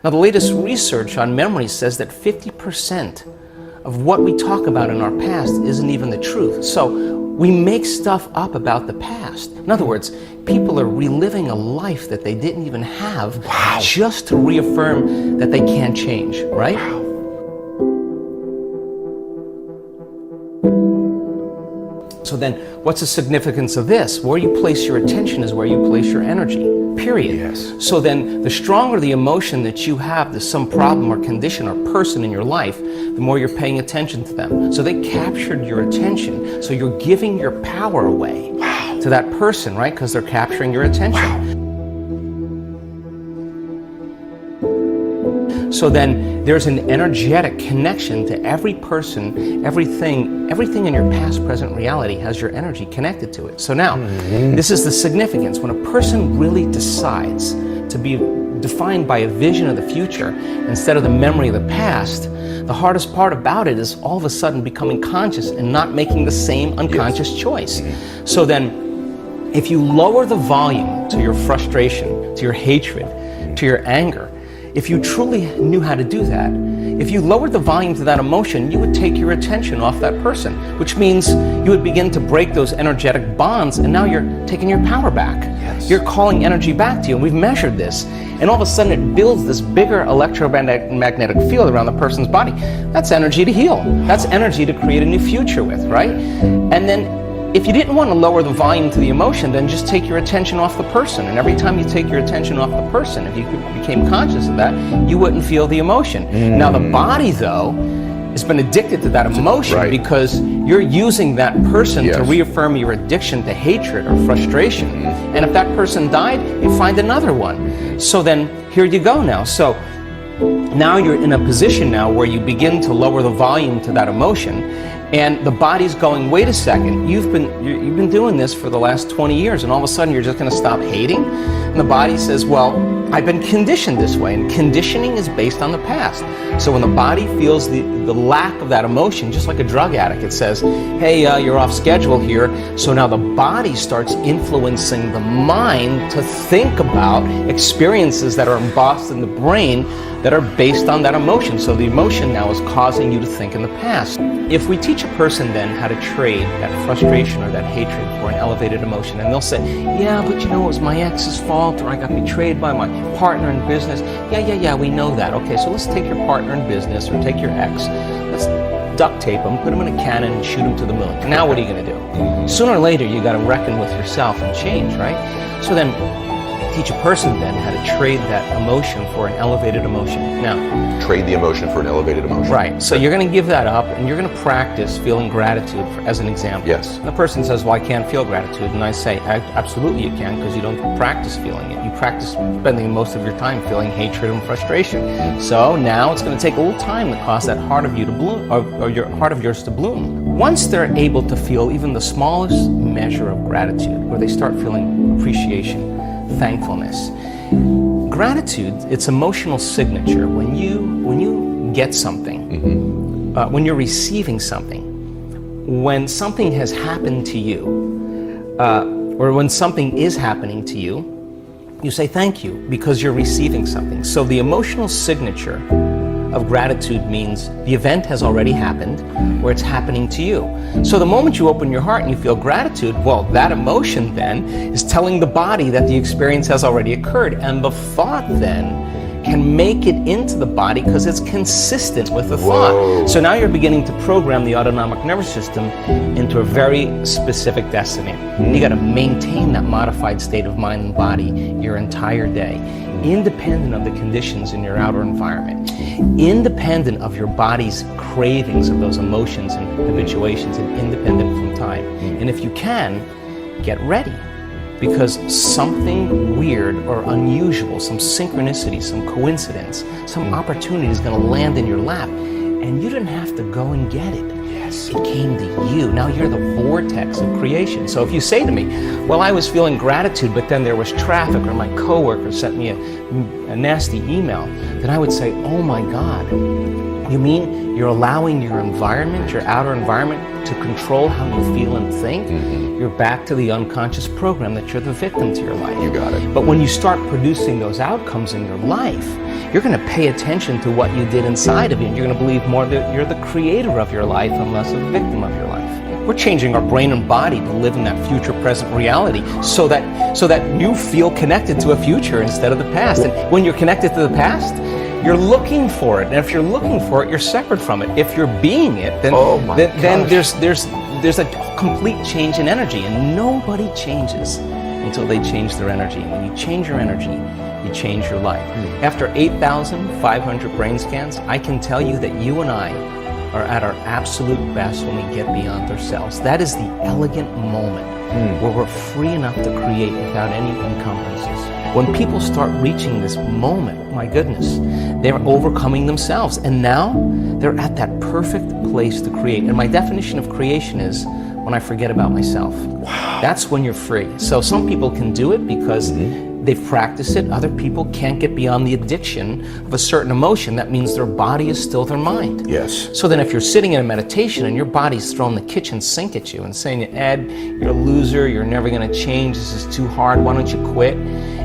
Now, the latest research on memory says that 50% of what we talk about in our past isn't even the truth. So we make stuff up about the past. In other words, people are reliving a life that they didn't even have just to reaffirm that they can't change, right? Wow. So then, what's the significance of this? Where you place your attention is where you place your energy, period. Yes. So then, the stronger the emotion that you have to some problem or condition or person in your life, the more you're paying attention to them. So they captured your attention, so you're giving your power away to that person, right? Because they're capturing your attention. So then there's an energetic connection to every person, everything in your past, present reality has your energy connected to it. So now, this is the significance. When a person really decides to be defined by a vision of the future instead of the memory of the past, the hardest part about it is all of a sudden becoming conscious and not making the same unconscious choice. So then, if you lower the volume to your frustration, to your hatred, to your anger, if you truly knew how to do that, if you lowered the volume to that emotion, you would take your attention off that person, which means you would begin to break those energetic bonds, and now you're taking your power back. Yes. You're calling energy back to you, and we've measured this. And all of a sudden it builds this bigger electromagnetic field around the person's body. That's energy to heal. That's energy to create a new future with, right? And then if you didn't want to lower the volume to the emotion, then just take your attention off the person. And every time you take your attention off the person, if you became conscious of that, you wouldn't feel the emotion. Now the body, though, has been addicted to that emotion because you're using that person to reaffirm your addiction to hatred or frustration. And if that person died, you find another one. So then here you go now. So now you're in a position now where you begin to lower the volume to that emotion, and the body's going, wait a second, you've been doing this for the last 20 years, and all of a sudden you're just going to stop hating? And the body says, well, I've been conditioned this way, and conditioning is based on the past. So when the body feels the lack of that emotion, just like a drug addict, it says, hey, you're off schedule here. So now the body starts influencing the mind to think about experiences that are embossed in the brain that are based on that emotion. So the emotion now is causing you to think in the past. If we teach a person then how to trade that frustration or that hatred for an elevated emotion, and they'll say, yeah, but you know, it was my ex's fault, or I got betrayed by my partner in business. Yeah, we know that. Okay, so let's take your partner in business or take your ex. Let's duct tape him, put him in a cannon, and shoot him to the moon. Now what are you going to do? Sooner or later, you got to reckon with yourself and change, right? So then, teach a person then how to trade that emotion for an elevated emotion. Now, trade the emotion for an elevated emotion. Right. So you're going to give that up, and you're going to practice feeling gratitude, as an example. Yes. And the person says, well, I can't feel gratitude. And I say, absolutely you can, because you don't practice feeling it. You practice spending most of your time feeling hatred and frustration. So now it's going to take a little time to cause that heart of you to bloom, or your heart of yours to bloom. Once they're able to feel even the smallest measure of gratitude, where they start feeling appreciation, thankfulness. Gratitude, it's emotional signature. When you get something, when you're receiving something, when something has happened to you, or when something is happening to you, you say thank you because you're receiving something. So the emotional signature of gratitude means the event has already happened, or it's happening to you. So the moment you open your heart and you feel gratitude, well, that emotion then is telling the body that the experience has already occurred, and the thought then can make it into the body because it's consistent with the thought. So now you're beginning to program the autonomic nervous system into a very specific destiny. And you got to maintain that modified state of mind and body your entire day, independent of the conditions in your outer environment, independent of your body's cravings of those emotions and habituations, and independent from time. And if you can, get ready, because something weird or unusual, some synchronicity, some coincidence, some opportunity is going to land in your lap, and you didn't have to go and get it. Yes. It came to you. Now you're the vortex of creation. So if you say to me, well, I was feeling gratitude, but then there was traffic, or my coworker sent me a nasty email, then I would say, oh my God, You mean you're allowing your environment, your outer environment, to control how you feel and think? You're back to the unconscious program that you're the victim to your life. You got it. But when you start producing those outcomes in your life, you're going to pay attention to what you did inside of you, and you're going to believe more that you're the creator of your life and less a victim of your life. We're changing our brain and body to live in that future present reality so that you feel connected to a future instead of the past. And when you're connected to the past, you're looking for it. And if you're looking for it, you're separate from it. If you're being it, then there's a complete change in energy. And nobody changes until they change their energy. When you change your energy, you change your life. After 8,500 brain scans, I can tell you that you and I are at our absolute best when we get beyond ourselves. That is the elegant moment where we're free enough to create without any encumbrances. When people start reaching this moment, my goodness, they're overcoming themselves. And now they're at that perfect place to create. And my definition of creation is when I forget about myself. Wow. That's when you're free. So some people can do it because they've practiced it. Other people can't get beyond the addiction of a certain emotion. That means their body is still their mind. Yes. So then if you're sitting in a meditation and your body's throwing the kitchen sink at you and saying, Ed, you're a loser, you're never going to change, this is too hard, why don't you quit?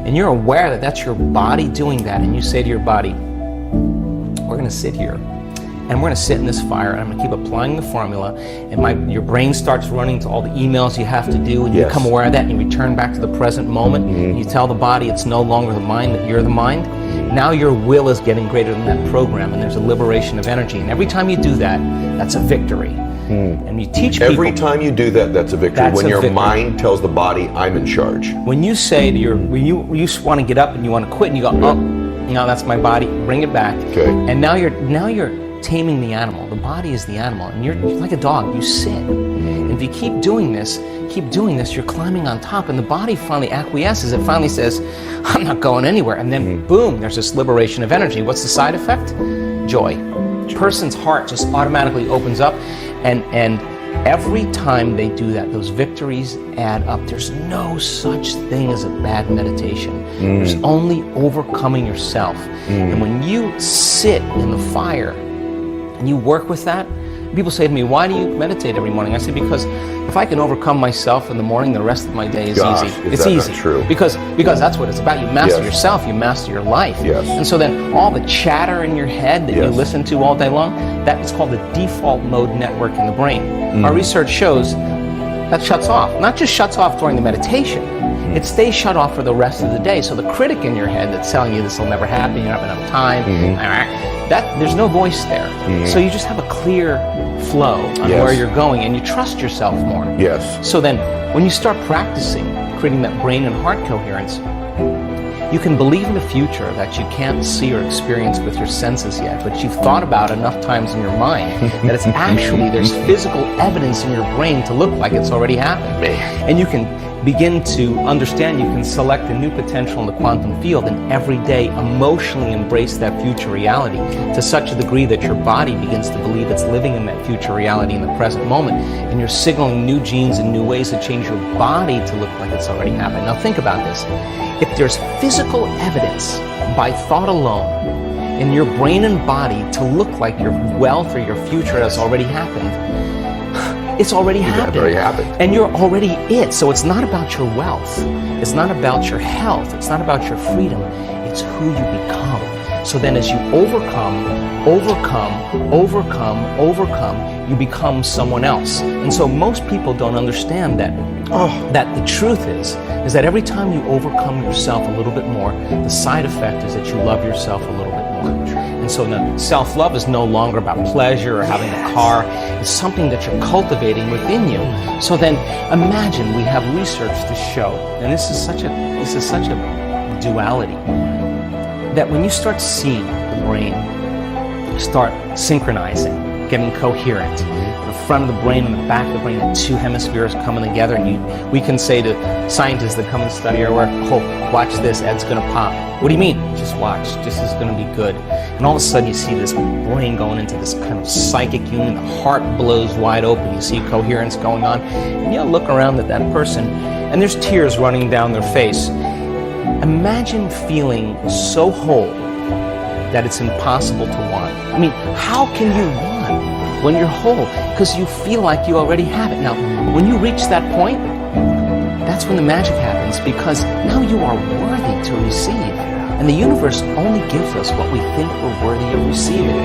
And you're aware that that's your body doing that, and you say to your body, we're going to sit here and we're going to sit in this fire, and I'm going to keep applying the formula, and your brain starts running to all the emails you have to do, and you become aware of that, and you return back to the present moment, and you tell the body it's no longer the mind, that you're the mind. Now your will is getting greater than that program, and there's a liberation of energy. And every time you do that, that's a victory. And you teach people. Every time you do that, that's a victory. When your mind tells the body, I'm in charge. When you say to when you want to get up and you want to quit, and you go, oh, no, that's my body, bring it back. Okay. And now you're taming the animal. The body is the animal, and you're like a dog. You sit, and if you keep doing this, you're climbing on top, and the body finally acquiesces. It finally says, I'm not going anywhere. And then boom, there's this liberation of energy. What's the side effect? Joy. Person's heart just automatically opens up, and every time they do that, those victories add up. There's no such thing as a bad meditation. There's only overcoming yourself. And when you sit in the fire and you work with that, people say to me, why do you meditate every morning? I say, because if I can overcome myself in the morning, the rest of my day is easy. It's easy. True? Because that's what it's about. You master yourself, you master your life. Yes. And so then all the chatter in your head that you listen to all day long, that is called the default mode network in the brain. Our research shows that shuts off. Not just shuts off during the meditation, it stays shut off for the rest of the day. So the critic in your head that's telling you this will never happen, you don't have enough time, there's no voice there. So you just have a clear flow on where you're going, and you trust yourself more. Yes. So then when you start practicing creating that brain and heart coherence, you can believe in a future that you can't see or experience with your senses yet, but you've thought about enough times in your mind that it's actually, there's physical evidence in your brain to look like it's already happened. And you can begin to understand, you can select a new potential in the quantum field, and every day emotionally embrace that future reality to such a degree that your body begins to believe it's living in that future reality in the present moment, and you're signaling new genes and new ways to change your body to look like it's already happened. Now think about this. If there's physical evidence by thought alone in your brain and body to look like your wealth or your future has already happened, it's already happened. Already happened. And you're already it. So it's not about your wealth. It's not about your health. It's not about your freedom. It's who you become. So then as you overcome, you become someone else. And so most people don't understand that that the truth is that every time you overcome yourself a little bit more, the side effect is that you love yourself a little bit more. And so now self-love is no longer about pleasure or having a car. It's something that you're cultivating within you. So then imagine, we have research to show, and this is such a duality, that when you start seeing the brain start synchronizing, getting coherent, the front of the brain and the back of the brain, the two hemispheres coming together, and we can say to scientists that come and study our work, oh, watch this, Ed's gonna pop. What do you mean? Just watch, this is gonna be good. And all of a sudden you see this brain going into this kind of psychic union, the heart blows wide open, you see coherence going on, and you look around at that person, and there's tears running down their face. Imagine feeling so whole that it's impossible to want. I mean, how can you want when you're whole? Because you feel like you already have it. Now, when you reach that point, that's when the magic happens, because now you are worthy to receive. And the universe only gives us what we think we're worthy of receiving.